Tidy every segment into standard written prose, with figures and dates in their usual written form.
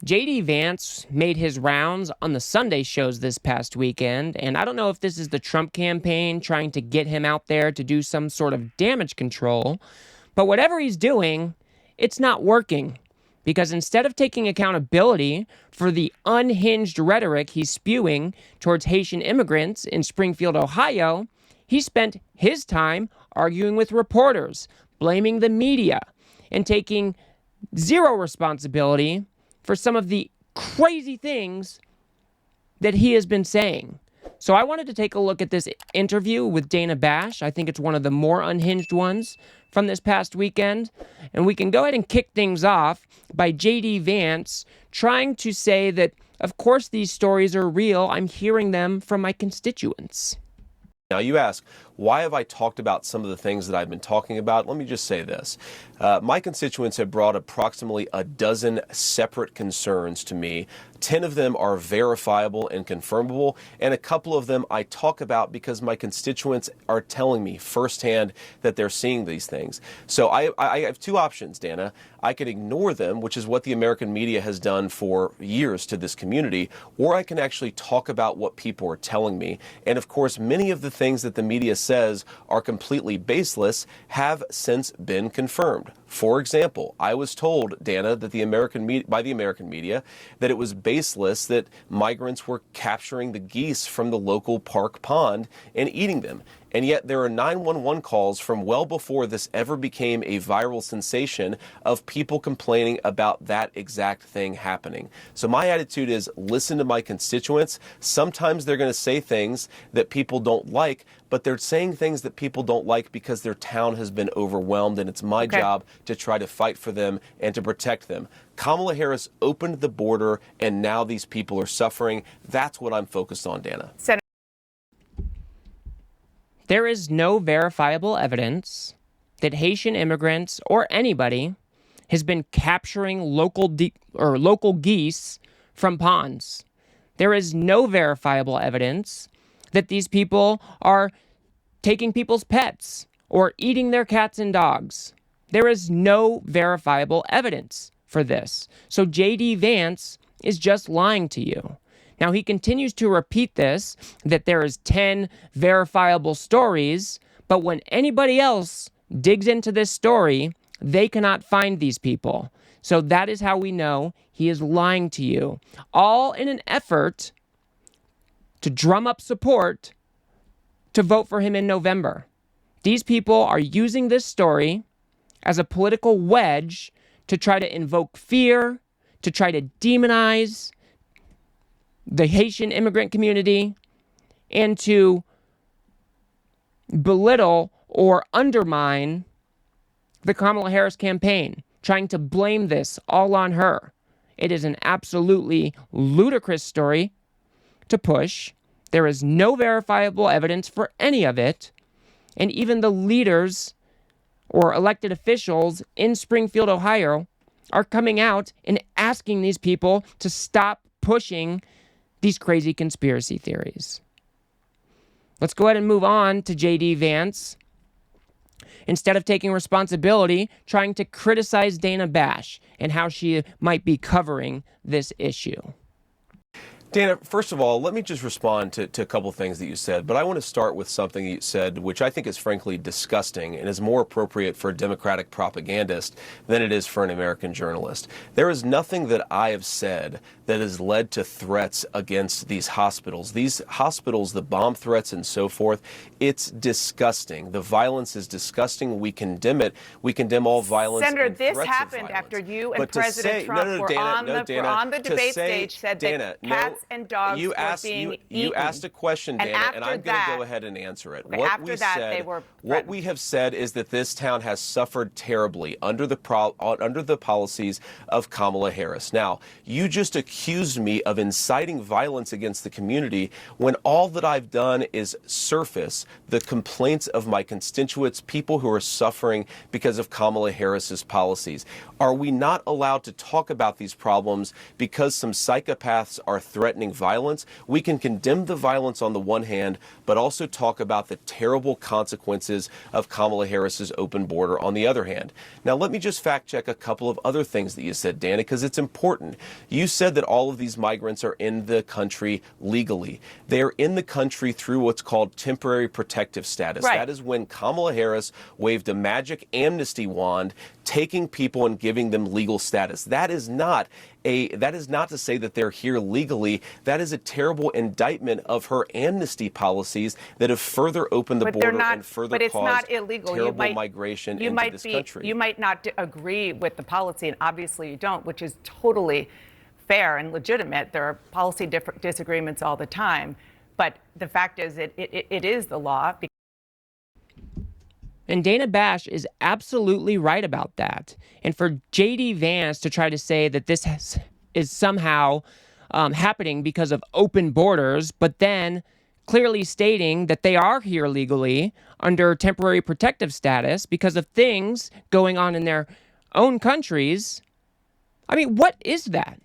JD Vance made his rounds on the Sunday shows this past weekend, and I don't know if this is the Trump campaign trying to get him out there to do some sort of damage control, but whatever he's doing, it's not working. Because instead of taking accountability for the unhinged rhetoric he's spewing towards Haitian immigrants in Springfield, Ohio, he spent his time arguing with reporters, blaming the media, and taking zero responsibility for some of the crazy things that he has been saying. So I wanted to take a look at this interview with Dana Bash. I think it's one of the more unhinged ones from this past weekend. And we can go ahead and kick things off by JD Vance trying to say that, of course, these stories are real. I'm hearing them from my constituents. Now you ask, why have I talked about some of the things that I've been talking about? Let me just say this. My constituents have brought approximately a dozen separate concerns to me. 10 of them are verifiable and confirmable, and a couple of them I talk about because my constituents are telling me firsthand that they're seeing these things. So I have two options, Dana. I can ignore them, which is what the American media has done for years to this community, or I can actually talk about what people are telling me. And of course, many of the things that the media says are completely baseless have since been confirmed. For example, I was told, Dana, that by the American media that it was baseless that migrants were capturing the geese from the local park pond and eating them. And yet there are 911 calls from well before this ever became a viral sensation of people complaining about that exact thing happening. So my attitude is listen to my constituents. Sometimes they're going to say things that people don't like, but they're saying things that people don't like because their town has been overwhelmed, and it's my job to try to fight for them and to protect them. Kamala Harris opened the border, and now these people are suffering. That's what I'm focused on, Dana. There is no verifiable evidence that Haitian immigrants or anybody has been capturing local geese from ponds. There is no verifiable evidence that these people are taking people's pets or eating their cats and dogs. There is no verifiable evidence for this. So JD Vance is just lying to you. Now, he continues to repeat this, that there is 10 verifiable stories, but when anybody else digs into this story, they cannot find these people. So that is how we know he is lying to you, all in an effort to drum up support to vote for him in November. These people are using this story as a political wedge to try to invoke fear, to try to demonize the Haitian immigrant community, and to belittle or undermine the Kamala Harris campaign, trying to blame this all on her. It is an absolutely ludicrous story to push. There is no verifiable evidence for any of it, and even the leaders or elected officials in Springfield, Ohio, are coming out and asking these people to stop pushing these crazy conspiracy theories. Let's go ahead and move on to JD Vance. Instead of taking responsibility, trying to criticize Dana Bash and how she might be covering this issue. Dana, first of all, let me just respond to a couple of things that you said, but I want to start with something you said, which I think is frankly disgusting and is more appropriate for a Democratic propagandist than it is for an American journalist. There is nothing that I have said that has led to threats against these hospitals. These hospitals, the bomb threats and so forth, it's disgusting. The violence is disgusting. We condemn it. We condemn all violence. Senator, and this threats happened of violence. after you and President Trump were on the debate stage, said that cats and dogs were being eaten. You asked a question, Dana, and I'm going to go ahead and answer it. What we have said is that this town has suffered terribly under the policies of Kamala Harris. Now, you just accused me of inciting violence against the community when all that I've done is surface the complaints of my constituents, people who are suffering because of Kamala Harris's policies. Are we not allowed to talk about these problems because some psychopaths are threatening threatening violence, we can condemn the violence on the one hand, but also talk about the terrible consequences of Kamala Harris's open border on the other hand. Now, let me just fact check a couple of other things that you said, Dana, because it's important. You said that all of these migrants are in the country legally. They are in the country through what's called temporary protective status. Right. That is when Kamala Harris waved a magic amnesty wand, taking people and giving them legal status. That is not to say that they're here legally. That is a terrible indictment of her amnesty policies that have further opened the border and further caused terrible migration into this country. You might not agree with the policy, and obviously you don't, which is totally fair and legitimate. There are policy disagreements all the time. But the fact is, it is the law. And Dana Bash is absolutely right about that. And for JD Vance to try to say that this is somehow happening because of open borders, but then clearly stating that they are here legally under temporary protective status because of things going on in their own countries. I mean, what is that?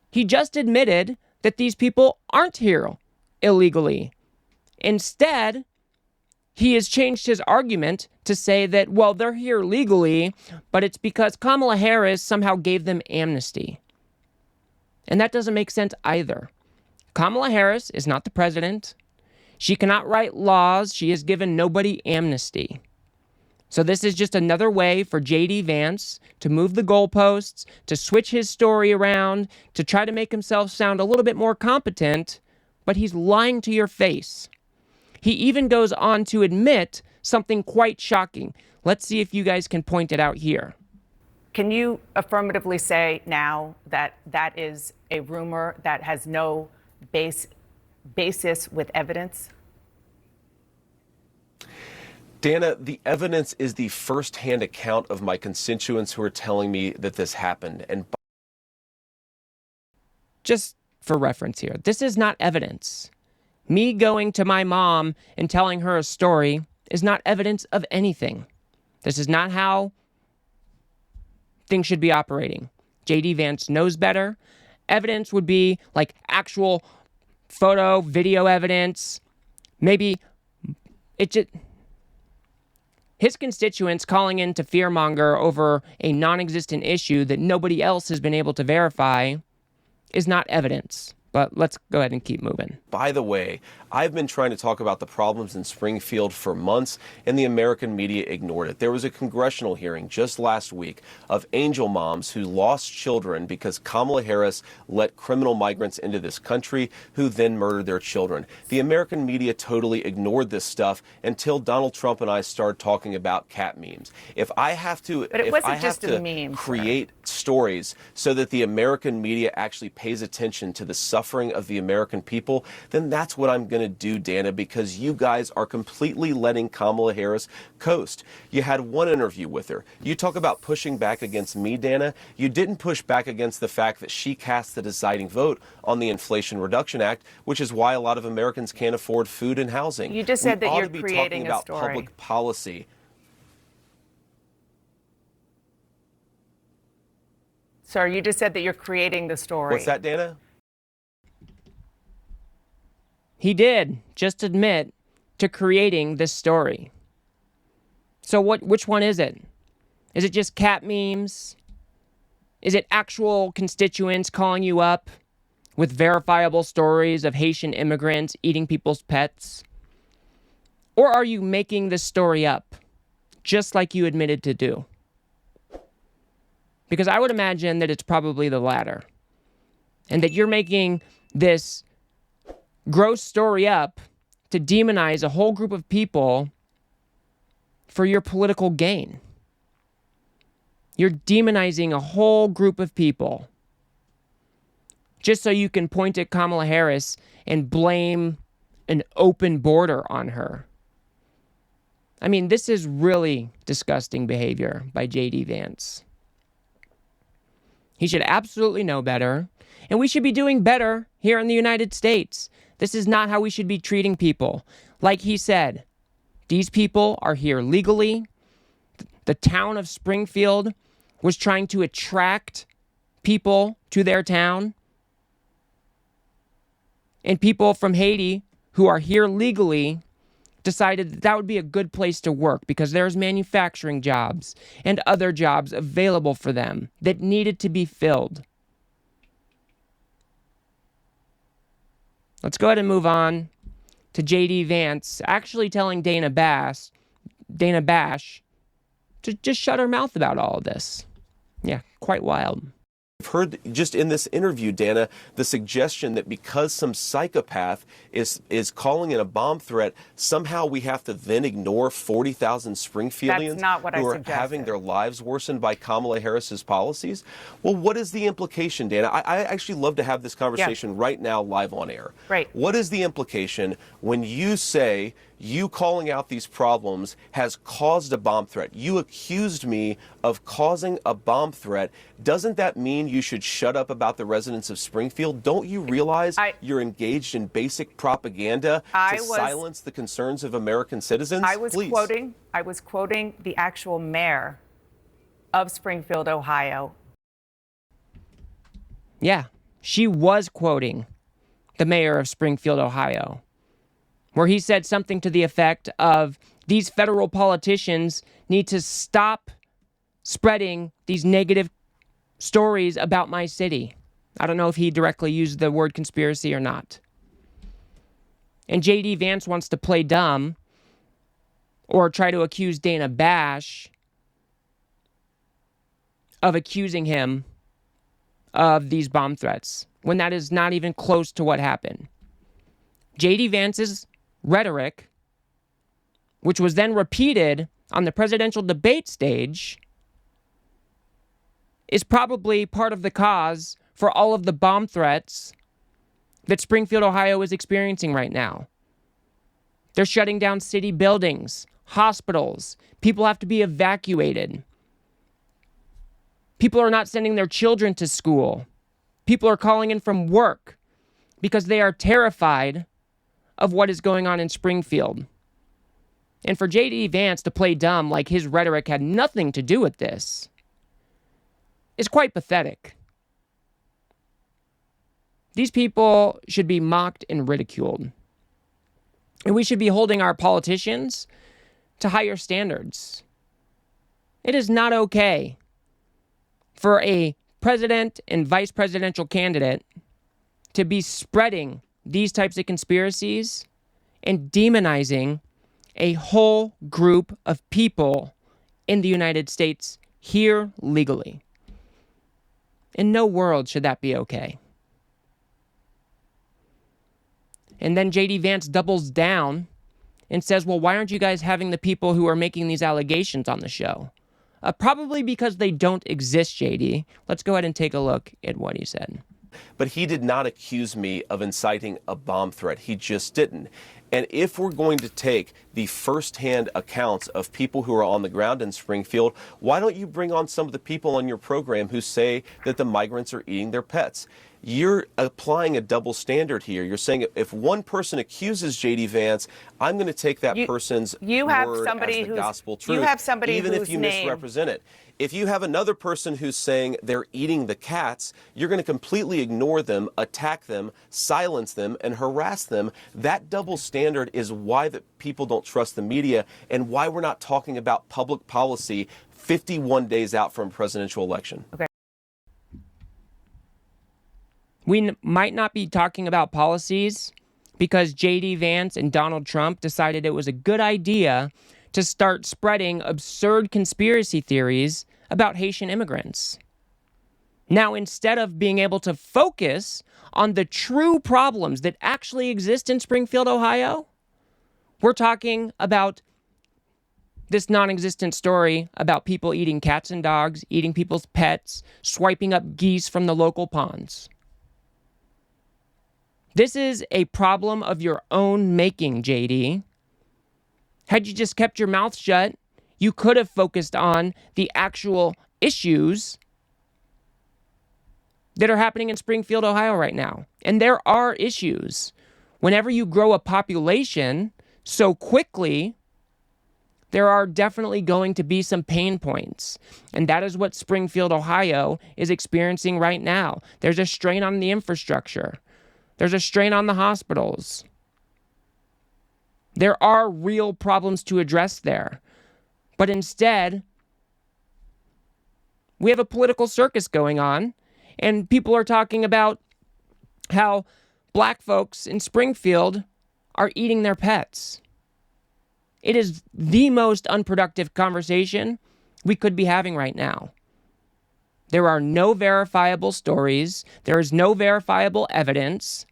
He just admitted that these people aren't here illegally. Instead, he has changed his argument to say that, well, they're here legally, but it's because Kamala Harris somehow gave them amnesty. And that doesn't make sense either. Kamala Harris is not the president. She cannot write laws. She has given nobody amnesty. So this is just another way for JD Vance to move the goalposts, to switch his story around, to try to make himself sound a little bit more competent, but he's lying to your face. He even goes on to admit something quite shocking. Let's see if you guys can point it out here. Can you affirmatively say now that that is a rumor that has no basis with evidence? Dana, the evidence is the firsthand account of my constituents who are telling me that this happened. And just for reference here, this is not evidence. Me going to my mom and telling her a story is not evidence of anything. This is not how things should be operating. JD Vance knows better. Evidence would be like actual photo, video evidence. Maybe it just... His constituents calling in to fearmonger over a non-existent issue that nobody else has been able to verify is not evidence. But let's go ahead and keep moving. By the way, I've been trying to talk about the problems in Springfield for months, and the American media ignored it. There was a congressional hearing just last week of angel moms who lost children because Kamala Harris let criminal migrants into this country who then murdered their children. The American media totally ignored this stuff until Donald Trump and I started talking about cat memes. If I have to, create stories so that the American media actually pays attention to the suffering of the American people, then that's what I'm going to do, Dana, because you guys are completely letting Kamala Harris coast. You had one interview with her. You talk about pushing back against me, Dana. You didn't push back against the fact that she cast the deciding vote on the Inflation Reduction Act, which is why a lot of Americans can't afford food and housing. You just said that you're creating a story. Public policy. Sir, you just said that you're creating the story. What's that, Dana? He did just admit to creating this story. So which one is it? Is it just cat memes? Is it actual constituents calling you up with verifiable stories of Haitian immigrants eating people's pets? Or are you making this story up, just like you admitted to do? Because I would imagine that it's probably the latter. And that you're making this gross story up to demonize a whole group of people for your political gain. You're demonizing a whole group of people just so you can point at Kamala Harris and blame an open border on her. I mean, this is really disgusting behavior by JD Vance. He should absolutely know better, and we should be doing better here in the United States. This is not how we should be treating people. Like he said, these people are here legally. The town of Springfield was trying to attract people to their town and people from Haiti who are here legally decided that that would be a good place to work because there's manufacturing jobs and other jobs available for them that needed to be filled. Let's go ahead and move on to JD Vance actually telling Dana Bash to just shut her mouth about all of this. Yeah, quite wild. I've heard just in this interview, Dana, the suggestion that because some psychopath is calling it a bomb threat, somehow we have to then ignore 40,000 Springfieldians That's not what who I are having their lives worsened by Kamala Harris's policies. Well, what is the implication, Dana? I actually love to have this conversation right now live on air. Right. What is the implication when you say you calling out these problems has caused a bomb threat? You accused me of causing a bomb threat. Doesn't that mean you should shut up about the residents of Springfield? Don't you realize you're engaged in basic propaganda to silence the concerns of American citizens? I was quoting the actual mayor of Springfield, Ohio. Yeah, she was quoting the mayor of Springfield, Ohio, where he said something to the effect of, these federal politicians need to stop spreading these negative stories about my city. I don't know if he directly used the word conspiracy or not. And JD Vance wants to play dumb or try to accuse Dana Bash of accusing him of these bomb threats when that is not even close to what happened. JD Vance's rhetoric, which was then repeated on the presidential debate stage, is probably part of the cause for all of the bomb threats that Springfield, Ohio is experiencing right now. They're shutting down city buildings, hospitals. People have to be evacuated. People are not sending their children to school. People are calling in from work because they are terrified of what is going on in Springfield. And for JD Vance to play dumb like his rhetoric had nothing to do with this is quite pathetic. These people should be mocked and ridiculed. And we should be holding our politicians to higher standards. It is not okay for a president and vice presidential candidate to be spreading these types of conspiracies and demonizing a whole group of people in the United States here legally. In no world should that be okay. And then JD Vance doubles down and says, well, why aren't you guys having the people who are making these allegations on the show? Probably because they don't exist, JD. Let's go ahead and take a look at what he said. But he did not accuse me of inciting a bomb threat. He just didn't. And if we're going to take the firsthand accounts of people who are on the ground in Springfield, why don't you bring on some of the people on your program who say that the migrants are eating their pets? You're applying a double standard here. You're saying if one person accuses JD Vance, I'm going to take that person's word as the gospel truth, even if you misrepresent it. If you have another person who's saying they're eating the cats, you're going to completely ignore them, attack them, silence them, and harass them. That double standard is why the people don't trust the media and why we're not talking about public policy 51 days out from a presidential election. Okay. We might not be talking about policies because JD Vance and Donald Trump decided it was a good idea to start spreading absurd conspiracy theories about Haitian immigrants. Now, instead of being able to focus on the true problems that actually exist in Springfield, Ohio, we're talking about this non-existent story about people eating cats and dogs, eating people's pets, swiping up geese from the local ponds. This is a problem of your own making, JD. Had you just kept your mouth shut, you could have focused on the actual issues that are happening in Springfield, Ohio right now. And there are issues. Whenever you grow a population so quickly, there are definitely going to be some pain points. And that is what Springfield, Ohio is experiencing right now. There's a strain on the infrastructure. There's a strain on the hospitals. There are real problems to address there. But instead, we have a political circus going on, and people are talking about how black folks in Springfield are eating their pets. It is the most unproductive conversation we could be having right now. There are no verifiable stories. There is no verifiable evidence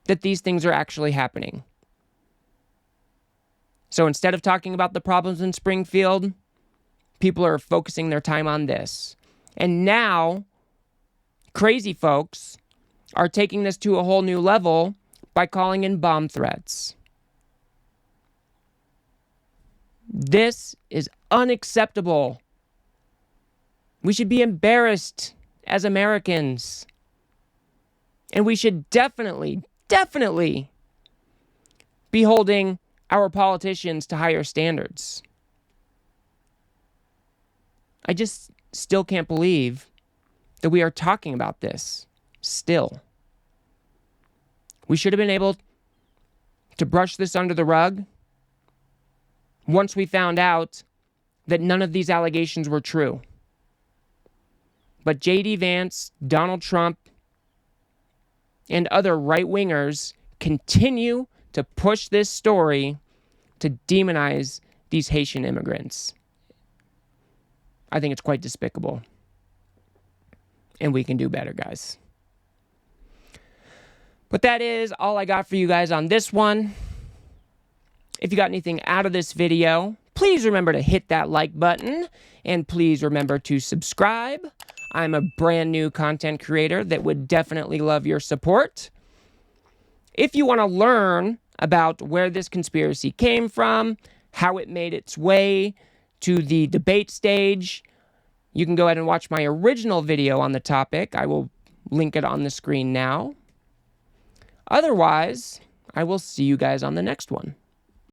that these things are actually happening. So instead of talking about the problems in Springfield, people are focusing their time on this. And now, crazy folks are taking this to a whole new level by calling in bomb threats. This is unacceptable. We should be embarrassed as Americans. And we should definitely be holding our politicians to higher standards. I just still can't believe that we are talking about this still. We should have been able to brush this under the rug once we found out that none of these allegations were true. But JD Vance, Donald Trump, and other right-wingers continue to push this story to demonize these Haitian immigrants. I think it's quite despicable. And we can do better, guys. But that is all I got for you guys on this one. If you got anything out of this video, please remember to hit that like button. And please remember to subscribe. I'm a brand new content creator that would definitely love your support. If you want to learn about where this conspiracy came from, how it made its way to the debate stage, you can go ahead and watch my original video on the topic. I will link it on the screen now. Otherwise, I will see you guys on the next one.